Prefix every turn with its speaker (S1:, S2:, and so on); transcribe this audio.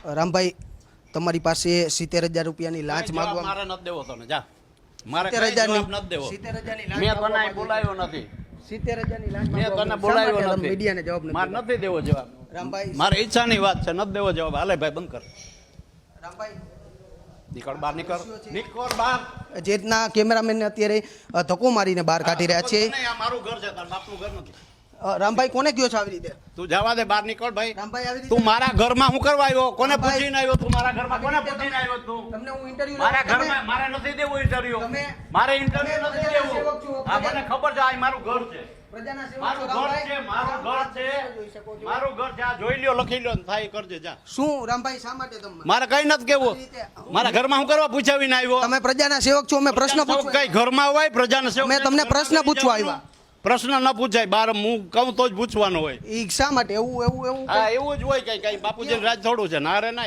S1: રામભાઈ તમારી પાસે 70,000 રૂપિયાની લાંચ માંગવા
S2: મારે નથી દેવો તને જા મારે
S1: 70,000
S2: જવાબ નથી દેવો
S1: 70,000 ની
S2: મેં
S1: લાંચ
S2: તને બોલાવ્યો નથી
S1: 70,000 ની લાંચ
S2: મેં
S1: માંગવા
S2: તને બોલાવ્યો
S1: શા માટે તમે
S2: નથી
S1: મીડિયાને જવાબ
S2: મારે
S1: નથી
S2: નથી દેવો જવાબ
S1: રામભાઈ
S2: મારી ઈચ્છાની વાત છે નથી દેવો જવાબ હાલે ભાઈ બંધ કર
S1: રામભાઈ
S2: નીકળ બહાર નીકળ બહાર
S1: જે રીતના કેમેરામેનને અત્યારે ધક્કો મારીને બહાર કાઢી રહ્યા છે
S2: આ મારું ઘર છે તારા બાપનું ઘર નથી
S1: રામભાઈ કોને કયો છો આવી રીતે
S2: તું જવા દે બહાર નીકળ ભાઈ
S1: રામભાઈ આવી રીતે
S2: તું મારા ઘરમાં હું કરવા આવ્યો કોને
S1: રામભાઈ,
S2: પૂછીને આવ્યો તું મારા ઘરમાં કોને પૂછીને આવ્યો તું
S1: તમને હું ઇન્ટરવ્યુ
S2: મારા ઘરમાં મારે નથી દેવું ઇન્ટરવ્યુ
S1: તમે-
S2: મારે ઇન્ટરવ્યુ નથી
S1: પ્રજાના
S2: દેવું
S1: સેવક છો,
S2: આ મને ખબર છે આ મારું ઘર છે
S1: પ્રજાના સેવક
S2: મારું
S1: છો,
S2: ઘર
S1: રામભાઈ.
S2: છે મારું ઘર છે
S1: જોઈ શકો છો.
S2: મારું ઘર છે આ જોઈ લ્યો લખી લ્યો ને થાય કરજે જા
S1: શું રામભાઈ શા માટે તમે
S2: મારે કઈ નથી કેવું મારા ઘરમાં હું કરવા પૂછાવીને આવ્યો
S1: તમે પ્રજાના સેવક છો અમે પ્રશ્ન પૂછવા
S2: કઈ ઘરમાં હોય પ્રજાના સેવક
S1: મેં તમને પ્રશ્ન પૂછવા આવ્યા.
S2: પ્રશ્ન ન પૂછાય બાર હું કહું તો જ પૂછવાનું હોય
S1: ઈ શા માટે એવું
S2: હા એવું જ હોય કઈ બાપુજી રાજ થોડું છે ના રે ના